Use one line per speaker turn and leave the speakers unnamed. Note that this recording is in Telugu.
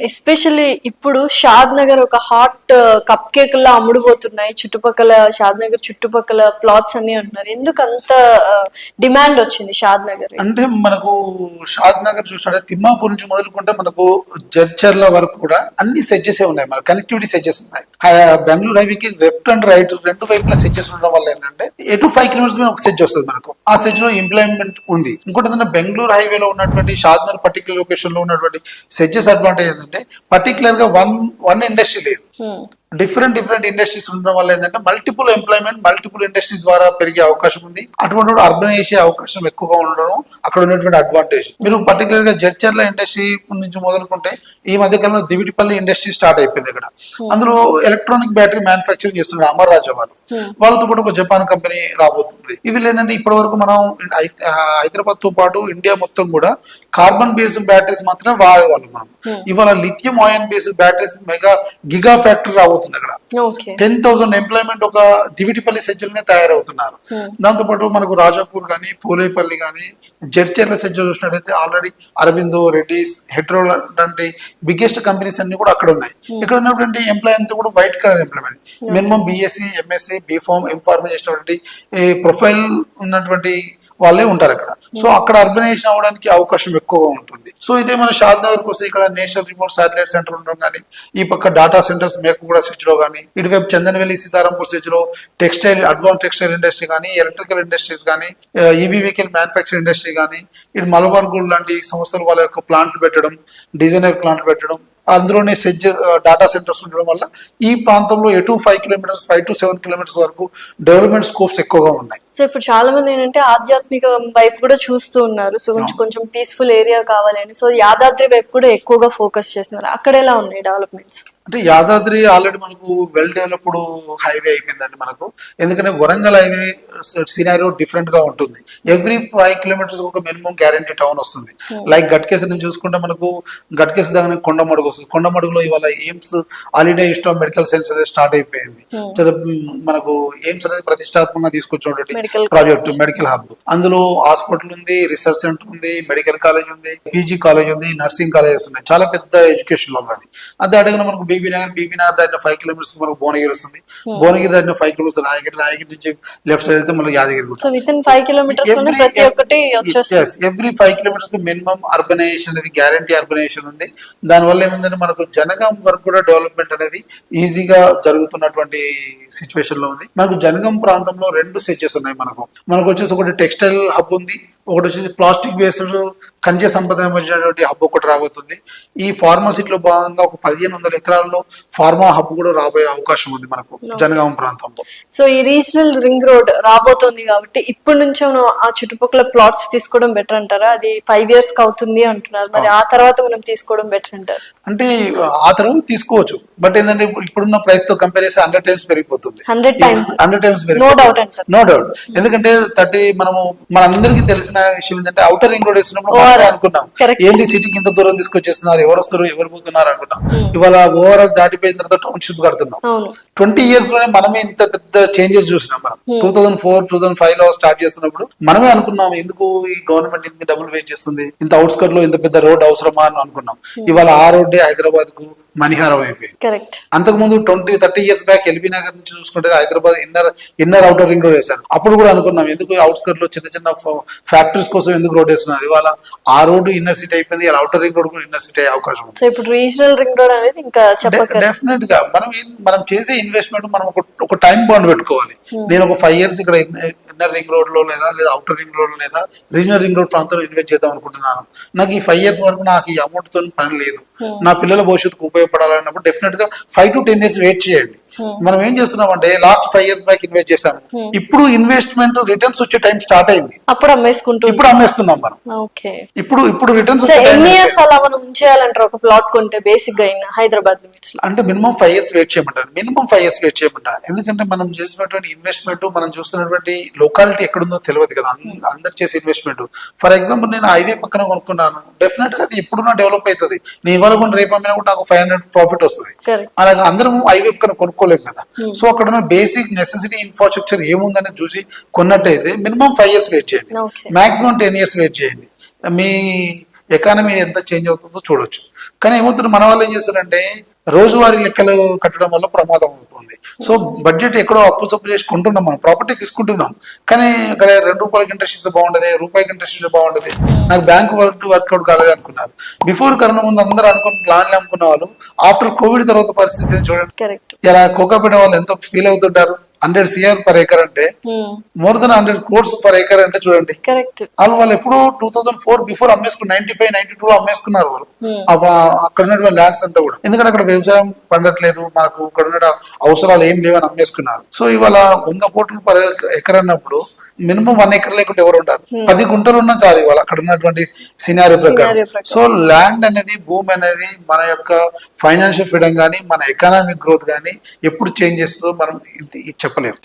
ఎస్పెషల్లీ ఇప్పుడు షాద్ నగర్ ఒక హాట్ కప్ కేక్ లా అమ్ముడుపోతున్నాయి. చుట్టుపక్కల షాద్ నగర్ చుట్టుపక్కల ప్లాట్స్ అన్ని అంటున్నారు. ఎందుకు అంత డిమాండ్ వచ్చింది షాద్ నగర్?
అంటే మనకు షాద్ నగర్ చూసినట్టే తిమ్మాపూర్ నుంచి మొదలుకుంటే మనకు జడ్చర్ల వరకు కూడా అన్ని సెడ్జెస్ ఉన్నాయి. మన కనెక్టివిటీ సెడ్జెస్ ఉన్నాయి. బెంగళూరు హైవేకి లెఫ్ట్ అండ్ రైట్ రెండు వైపులా సెడ్జెస్ ఉండడం వల్ల ఏంటంటే ఎటు 5 కిలోమీటర్స్ మీద ఒక సెడ్జ్ వస్తుంది మనకు. ఆ సెడ్జ్ లో ఎంప్లాయ్మెంట్ ఉంది. ఇంకోటి ఏంటంటే బెంగళూరు హైవేలో ఉన్నటువంటి షాద్ నగర్ పర్టికులర్ లొకేషన్ లో ఉన్నటువంటి సెడ్జెస్ అడ్వాంటేజ్ ఏంటంటే పర్టికులర్ గా వన్ ఇండస్ట్రీ లేదు. డిఫరెంట్ ఇండస్ట్రీస్ ఉండడం వల్ల ఏంటంటే మల్టిపుల్ ఎంప్లాయ్మెంట్ మల్టిపుల్ ఇండస్ట్రీస్ ద్వారా పెరిగే అవకాశం ఉంది. అటువంటి అర్బన్ చేసే అవకాశం ఎక్కువగా ఉండడం అక్కడ ఉన్నటువంటి అడ్వాంటేజ్. మీరు పర్టికులర్ గా జడ్చర్ల ఇండస్ట్రీ నుంచి మొదలుకుంటే ఈ మధ్య కాలంలో దివిటిపల్లి ఇండస్ట్రీ స్టార్ట్ అయిపోయింది ఇక్కడ. అందులో ఎలక్ట్రానిక్ బ్యాటరీ మ్యానుఫ్యాక్చరింగ్ చేస్తున్నారు అమర్ రాజా వాళ్ళు. వాళ్ళతో పాటు ఒక జపాన్ కంపెనీ రాబోతుంది. ఇవి లేదంటే ఇప్పటి వరకు మనం హైదరాబాద్ తో పాటు ఇండియా మొత్తం కూడా కార్బన్ బేస్డ్ బ్యాటరీస్ మాత్రమే వాడేవాళ్ళం మనం. ఇవాళ lithium ion based batteries mega giga factory రాబోతుంది అక్కడ. 10,000 ఎంప్లాయ్మెంట్ ఒక దివిటిపల్లి సెజ్జల్నే తయారవుతున్నారు. దాంతో పాటు మనకు రాజాపూర్ కానీ పూలేపల్లి కానీ జడ్చర్ల సెజ్జల్ చూసినట్టయితే ఆల్రెడీ అరబిందో, రెడ్డిస్, హెట్రో లాంటి బిగ్గెస్ట్ కంపెనీస్ అన్ని కూడా అక్కడ ఉన్నాయి. ఇక్కడ ఉన్నటువంటి ఎంప్లాయ్ అంతా కూడా white collar employment. Minimum BSc, MSc, BPharm, MPharm చేసినటువంటి ప్రొఫైల్ ఉన్నటువంటి వాళ్ళే ఉంటారు అక్కడ. సో అక్కడ అర్బనైజేషన్ అవ్వడానికి అవకాశం ఎక్కువగా ఉంటుంది. సో ఇదే మన షాద్ నగర్ కోసం ఇక్కడ నేషనల్ రిమోట్ శాటిలైట్ సెంటర్ ఉండడం కానీ, ఈ పక్క డాటా సెంటర్స్ మేకగూడ సెజ్ లో కానీ, ఇటువైపు చందనవెల్లి సీతారాంపూర్ సెజ్ లో టెక్స్టైల్ అడ్వాన్స్ టెక్స్టైల్ ఇండస్ట్రీ కానీ, ఎలక్ట్రికల్ ఇండస్ట్రీస్ కానీ, ఈవీ వెహికల్ మ్యానుఫ్యాక్చరింగ్ ఇండస్ట్రీ కానీ, ఇటు మలబార్ గోల్డ్ లాంటి సంస్థలు వాళ్ళ యొక్క ప్లాంట్లు పెట్టడం, డిజైనర్ ప్లాంట్లు పెట్టడం, అందులోనే సెజ్ డాటా సెంటర్స్ ఉండడం వల్ల ఈ ప్రాంతంలో ఎటు 5 కిలోమీటర్స్ 5 to 7 కిలోమీటర్స్ వరకు డెవలప్మెంట్ స్కోప్స్ ఎక్కువగా ఉన్నాయి.
సో ఇప్పుడు చాలా మంది ఏంటంటే ఆధ్యాత్మిక వైపు కూడా చూస్తూ ఉన్నారు. సో కొంచెం పీస్ఫుల్ ఏరియా కావాలని సో యాదాద్రి వైపు కూడా ఎక్కువగా ఫోకస్ చేస్తున్నారు. అక్కడ ఎలా ఉన్నాయి డెవలప్మెంట్స్?
అంటే యాదాద్రి ఆల్రెడీ మనకు వెల్ డెవలప్డ్ హైవే అయిపోయిందండి మనకు. ఎందుకంటే వరంగల్ హైవే సినారియో డిఫరెంట్ గా ఉంటుంది. ఎవ్రీ 5 కిలోమీటర్స్ ఒక మినిమం గ్యారంటీ టౌన్ వస్తుంది. లైక్ గట్కేసర్ నుంచి చూసుకుంటే మనకు గట్కేసర్ దగ్గర కొండమడుగు వస్తుంది. కొండమడుగులో ఇవాళ AIIMS all India institute of medical science అనేది స్టార్ట్ అయిపోయింది. మనకు ఎయిమ్స్ అనేది ప్రతిష్టాత్మకంగా తీసుకొచ్చినటువంటి ప్రాజెక్ట్ మెడికల్ హబ్. అందులో హాస్పిటల్ ఉంది, రీసెర్చ్ సెంటర్ ఉంది, మెడికల్ కాలేజ్ ఉంది, పీజీ కాలేజ్ ఉంది, నర్సింగ్ కాలేజెస్ ఉన్నాయి. చాలా పెద్ద ఎడ్యుకేషన్ లో ఉంది. అదే అడిగిన మనకు బీబీనగర్ దాటిన 5 కిలోమీటర్స్ మనకు భువనగిరి వస్తుంది. భువనగిరి దాటిన 5 కిలోమీటర్స్ రాయగిరి నుంచి లెఫ్ట్ సైడ్ వెళ్తే మనకి Yadagiri. Every 5 kilometres minimum urbanisation అనేది గ్యారంటీ అర్బనైజేషన్ ఉంది. దానివల్ల ఏముందంటే మనకు జనగాం వరకు కూడా డెవలప్మెంట్ అనేది ఈజీగా జరుగుతున్నటువంటి సిచ్యువేషన్ లో ఉంది. మనకు జనగాం ప్రాంతంలో 2 సెచెస్ ఉన్నాయి. మనకు వచ్చేసి ఒకటి టెక్స్టైల్ హబ్ ఉంది, ఒకటి వచ్చేసి ప్లాస్టిక్ బేస్డ్ ఖనిజ సంపద హబ్ ఒకటి రాబోతుంది. ఈ ఫార్మసీలో భాగంగా ఒక 1500 ఎకరాల్లో ఫార్మా హబ్ కూడా రాబోయే అవకాశం ఉంది మనకు జనగాం ప్రాంతంలో.
సో ఈ రీజనల్ రింగ్ రోడ్ రాబోతోంది కాబట్టి ఇప్పటి నుంచి ఆ చుట్టుపక్కల ప్లాట్స్ తీసుకోవడం బెటర్ అంటారా? అది 5 years కి అవుతుంది అంటున్నారు. మరి ఆ తర్వాత మనం తీసుకోవడం బెటర్ అంటారు?
అంటే ఆ తర్వాత తీసుకోవచ్చు. బట్ ఏంటంటే ఇప్పుడున్న ప్రైస్ తో కంపేర్ చేస్తే 100 times పెరిగిపోతుంది.
100 times
నో డౌట్. ఎందుకంటే మనందరికీ తెలిసిన విషయం ఏంటంటే ఔటర్ రింగ్ రోడ్ వేసినప్పుడు అనుకున్నాం ఏంటి సిటీకి ఇంత దూరం తీసుకొచ్చేస్తున్నారు, ఎవరు వస్తారు ఎవరు పోతున్నారు అనుకున్నాం. ఇవాళ ఓవరాల్ దాటిపోయిన తర్వాత టౌన్షిప్ కడుతున్నాం. 20 years లోనే మనమే ఇంత పెద్ద చేంజెస్ చూసినాం. మనం 2004-2005 లో స్టార్ట్ చేస్తున్నప్పుడు మనమే అనుకున్నాం ఎందుకు ఈ గవర్నమెంట్ ఇంత డబ్బులు వేస్ట్ చేస్తుంది, ఇంత అవుట్స్కట్ లో ఇంత పెద్ద రోడ్ అవసరమా అని అనుకున్నాం. ఇవాళ ఆ రోడ్డే హైదరాబాద్ కు మణిహారం అయిపోయింది. అంతకుముందు 20-30 years బ్యాక్ ఎల్బీ నగర్ నుంచి చూసుకుంటే Hyderabad inner outer ring road వేశారు. అప్పుడు కూడా అనుకున్నాం ఎందుకు అవుట్స్కట్ లో చిన్న ఫ్యాక్టరీస్ కోసం ఎందుకు రోడ్ వేస్తున్నారు. ఇవాళ ఆ రోడ్డు ఇన్నర్ సిటీ అయిపోయింది. అవుటర్ రింగ్ రోడ్ కూడా ఇన్నర్ సిటీ అయ్యే అవకాశం ఉంది.
ఇప్పుడు రీజనల్ రింగ్ రోడ్ అనేది ఇంకా
డెఫినెట్ గా మనం చేసే ఇన్వెస్ట్మెంట్ మనం ఒక టైం బాండ్ పెట్టుకోవాలి. నేను ఒక 5 years ఇక్కడ ఇన్నర్ రింగ్ రోడ్ లో లేదా అవుటర్ రింగ్ రోడ్ లో లేదా రీజనల్ రింగ్ రోడ్ ప్రాంతంలో ఇన్వెస్ట్ చేద్దాం అనుకుంటున్నాను. నాకు ఈ 5 years వరకు నాకు ఈ అమౌంట్ తో పని లేదు. నా పిల్లల భవిష్యత్తుకు ఉపయోగపడాలన్నప్పుడు డెఫినెట్ గా 5 to 10 years వెయిట్ చేయండి. మనం ఏం చేస్తున్నాం అంటే లాస్ట్ 5 years బ్యాక్ ఇన్వెస్ట్ చేశాను, ఇప్పుడు ఇన్వెస్ట్మెంట్ రిటర్న్స్ వచ్చే టైం స్టార్ట్ అయింది, ఇప్పుడు అమ్మేస్తున్నాం మనం. ఇప్పుడు రిటర్న్స్
ఒక ప్లాట్ కొంటే బేసిక్ గా హైదరాబాద్
అంటే మినిమం 5 years వెయిట్ చేయమంటారు. ఎందుకంటే మనం చేసినటువంటి ఇన్వెస్ట్మెంట్ మనం చూస్తున్నటువంటి లొకాలిటీ ఎక్కడుందో తెలియదు కదా అందరు చేసే ఇన్వెస్ట్మెంట్. ఫర్ ఎగ్జాంపుల్ నేను హైవే పక్కన కొనుక్కున్నాను, డెఫినెట్ గా అది ఇప్పుడున్న డెవలప్ అవుతుంది. నీ ఇవాళ కూడా రేపు అమ్మినా కూడా నాకు 500 ప్రాఫిట్ వస్తుంది. అలాగే అందరం హైవే పక్కన కొనుక్కోలేము కదా. సో అక్కడ ఉన్న బేసిక్ నెసెసిటీ ఇన్ఫ్రాస్ట్రక్చర్ ఏముందని చూసి కొన్నట్టయితే మినిమం 5 years వెయిట్ చేయండి, మాక్సిమం 10 years వెయిట్ చేయండి. మీ ఎకానమీ ఎంత చేంజ్ అవుతుందో చూడొచ్చు. కానీ ఏమవుతుంది, మన వాళ్ళు ఏం చేస్తారంటే రోజువారీ లెక్కలు కట్టడం వల్ల ప్రమాదం అవుతుంది. సో బడ్జెట్ ఎక్కడో అప్పు సప్పు చేసి కొంటున్నాం, మనం ప్రాపర్టీ తీసుకుంటున్నాం, కానీ అక్కడ ₹2 ఇంట్రెస్ట్ ఇస్తే బాగుండదు, రూపాయికి ఇంట్రెస్ట్ ఇస్తే బాగుండదు, నాకు బ్యాంక్ వర్కౌట్ కాలేదు అనుకున్నారు. బిఫోర్ కరోనా ముందు అందరూ అనుకుని ప్లాన్లు అమ్ముకున్న వాళ్ళు ఆఫ్టర్ కోవిడ్ తర్వాత పరిస్థితి చూడండి.
కరెక్ట్.
ఇలా కోకాపేట వాళ్ళు ఎంతో ఫీల్ అవుతుంటారు. 100 CR per acre అంటే more than 100 crores per acre అంటే చూడండి.
కరెక్ట్.
వాళ్ళు ఎప్పుడు 2004 బిఫోర్ అమ్మేసుకున్నారు, 95, 92 లో అమ్మేసుకున్నారు వాళ్ళు అక్కడ ఉన్నటువంటి ల్యాండ్స్ అంతా కూడా. ఎందుకంటే అక్కడ వ్యవసాయం పండట్లేదు, మనకు ఇక్కడ ఉన్న అవసరాలు ఏం లేవని అమ్మేసుకున్నారు. సో ఇవాళ 100 కోట్లు per acre అన్నప్పుడు మినిమం 1 acre లేకుంటే ఎవరు ఉంటారు? 10 గుంటలు ఉన్నా చాలు ఇవాళ అక్కడ ఉన్నటువంటి సినారీ ప్రకారం. సో ల్యాండ్ అనేది, భూమి అనేది మన యొక్క ఫైనాన్షియల్ ఫ్రీడమ్ కానీ మన ఎకనామిక్ గ్రోత్ కానీ ఎప్పుడు చేంజ్ చేస్తుందో మనం చెప్పలేము.